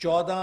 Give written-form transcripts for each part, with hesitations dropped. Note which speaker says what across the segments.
Speaker 1: 14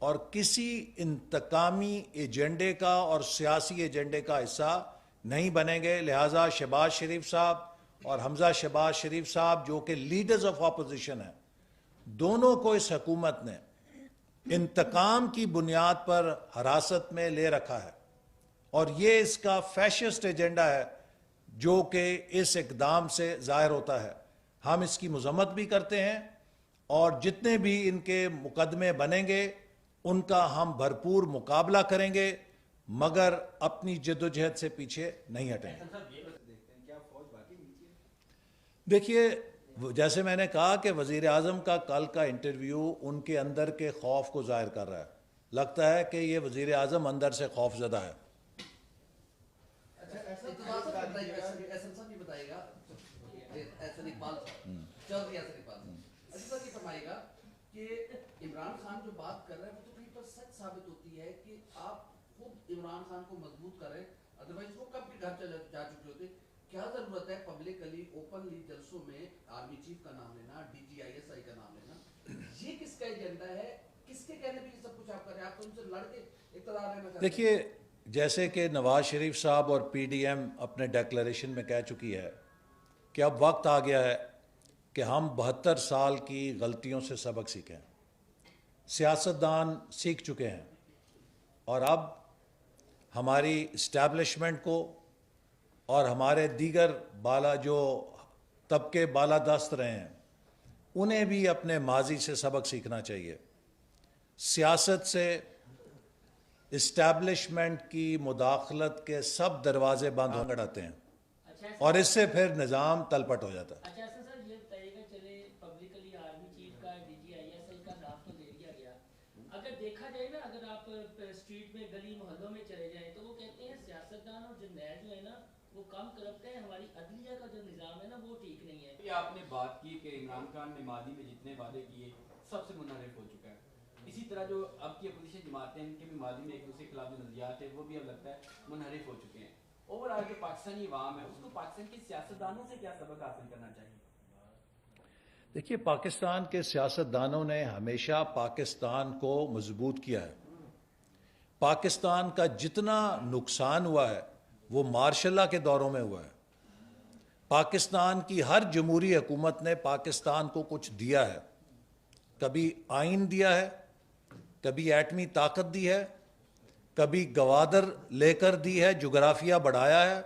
Speaker 1: اور کسی انتقامی ایجنڈے کا اور سیاسی ایجنڈے کا حصہ نہیں بنیں گے. لہٰذا شہباز شریف صاحب اور حمزہ شہباز شریف صاحب جو کہ لیڈرز آف اپوزیشن ہیں, دونوں کو اس حکومت نے انتقام کی بنیاد پر حراست میں لے رکھا ہے, اور یہ اس کا فیشسٹ ایجنڈا ہے جو کہ اس اقدام سے ظاہر ہوتا ہے. ہم اس کی مذمت بھی کرتے ہیں, اور جتنے بھی ان کے مقدمے بنیں گے ان کا ہم بھرپور مقابلہ کریں گے, مگر اپنی جدوجہد سے پیچھے نہیں ہٹیں گے. دیکھیے, جیسے میں نے کہا کہ وزیر اعظم کا کل کا انٹرویو ان کے اندر کے خوف کو ظاہر کر رہا ہے. لگتا ہے کہ یہ وزیر اعظم اندر سے خوف زدہ ہے.
Speaker 2: عمران خان جو بات کر رہے ہیں وہ تو کہیں پر سچ ثابت ہوتی ہے کہ آپ خود عمران خان کو مضبوط کریں, ادروائز وہ کب کے گھر جا چکے ہوتے. کیا ضرورت ہے پبلکلی اوپنلی جلسوں میں آرمی چیف کا نام لینا, D G I S I کا نام لینا؟ یہ کس کا ایجنڈا ہے, کس کے کہنے پہ یہ سب کچھ آپ کر رہے ہیں؟ آپ تو ان سے لڑ کے اقتدار لینا چاہتے ہیں.
Speaker 1: دیکھیے, جیسے کہ نواز شریف صاحب اور پی ڈی ایم اپنے ڈیکلریشن میں کہہ چکی ہے کہ اب وقت آ گیا ہے کہ ہم 72 سال کی غلطیوں سے سبق سیکھیں. سیاستدان سیکھ چکے ہیں, اور اب ہماری اسٹیبلشمنٹ کو اور ہمارے دیگر جو طبقے بالادست رہے ہیں انہیں بھی اپنے ماضی سے سبق سیکھنا چاہیے. سیاست سے اسٹیبلشمنٹ کی مداخلت کے سب دروازے بند ہو گڑاتے ہیں, اور اس سے پھر نظام تلپٹ ہو جاتا ہے.
Speaker 3: دیکھا جائے نا, اگر آپ اسٹریٹ میں گلی محلوں میں چلے جائیں تو وہ کہتے ہیں سیاستدان اور جرنیل جو ہے نا وہ کم کرپٹ ہے, ہماری عدلیہ کا جو نظام ہے نا وہ ٹھیک نہیں ہے.
Speaker 4: یہ آپ نے بات کی کہ عمران خان نے ماضی میں جتنے وعدے کیے سب سے منحرف ہو چکا ہے. اسی طرح جو اب کی اپوزیشن جماعتیں ان کے بھی ماضی میں ایک دوسرے کے خلاف جو نظریات ہیں وہ بھی اب لگتا ہے منحرف ہو چکے ہیں. اوور آل جو پاکستانی عوام ہے اس کو پاکستان کے سیاستدانوں سے کیا سبق حاصل کرنا چاہیے؟
Speaker 1: دیکھیے, پاکستان کے سیاستدانوں نے ہمیشہ پاکستان کو مضبوط کیا ہے. پاکستان کا جتنا نقصان ہوا ہے وہ مارشل لا کے دوروں میں ہوا ہے. پاکستان کی ہر جمہوری حکومت نے پاکستان کو کچھ دیا ہے. کبھی آئین دیا ہے, کبھی ایٹمی طاقت دی ہے, کبھی گوادر لے کر دی ہے, جغرافیہ بڑھایا ہے,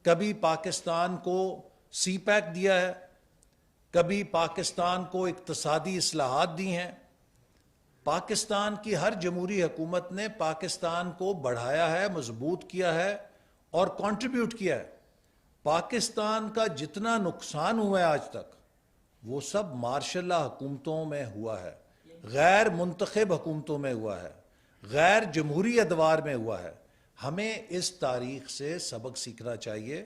Speaker 1: کبھی پاکستان کو سی پیک دیا ہے, کبھی پاکستان کو اقتصادی اصلاحات دی ہیں. پاکستان کی ہر جمہوری حکومت نے پاکستان کو بڑھایا ہے, مضبوط کیا ہے اور کنٹریبیوٹ کیا ہے. پاکستان کا جتنا نقصان ہوا ہے آج تک وہ سب مارشل لا حکومتوں میں ہوا ہے, غیر منتخب حکومتوں میں ہوا ہے, غیر جمہوری ادوار میں ہوا ہے. ہمیں اس تاریخ سے سبق سیکھنا چاہیے,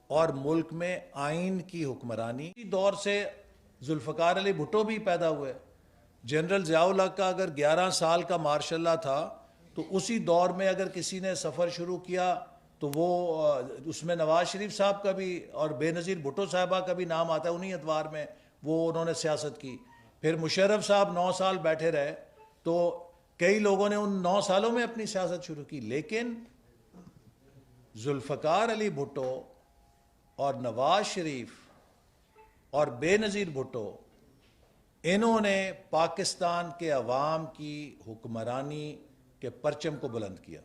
Speaker 1: اور ملک میں آئین کی حکمرانی دور سے ذوالفقار علی بھٹو بھی پیدا ہوئے. جنرل ضیاء الحق کا اگر 11 سال کا مارشل لا تھا تو اسی دور میں اگر کسی نے سفر شروع کیا تو وہ اس میں نواز شریف صاحب کا بھی اور بے نظیر بھٹو صاحبہ کا بھی نام آتا ہے. انہی ادوار میں وہ انہوں نے سیاست کی. پھر مشرف صاحب 9 سال بیٹھے رہے تو کئی لوگوں نے ان 9 سالوں میں اپنی سیاست شروع کی. لیکن ذوالفقار علی بھٹو اور نواز شریف اور بے نظیر بھٹو, انہوں نے پاکستان کے عوام کی حکمرانی کے پرچم کو بلند کیا,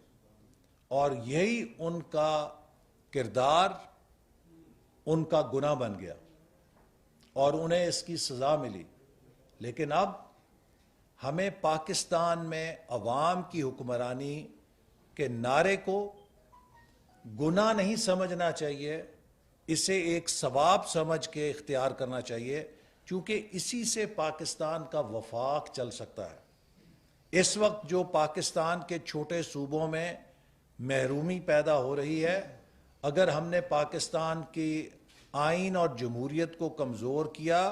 Speaker 1: اور یہی ان کا کردار ان کا گناہ بن گیا اور انہیں اس کی سزا ملی. لیکن اب ہمیں پاکستان میں عوام کی حکمرانی کے نعرے کو گناہ نہیں سمجھنا چاہیے, اسے ایک ثواب سمجھ کے اختیار کرنا چاہیے, کیونکہ اسی سے پاکستان کا وفاق چل سکتا ہے. اس وقت جو پاکستان کے چھوٹے صوبوں میں محرومی پیدا ہو رہی ہے, اگر ہم نے پاکستان کی آئین اور جمہوریت کو کمزور کیا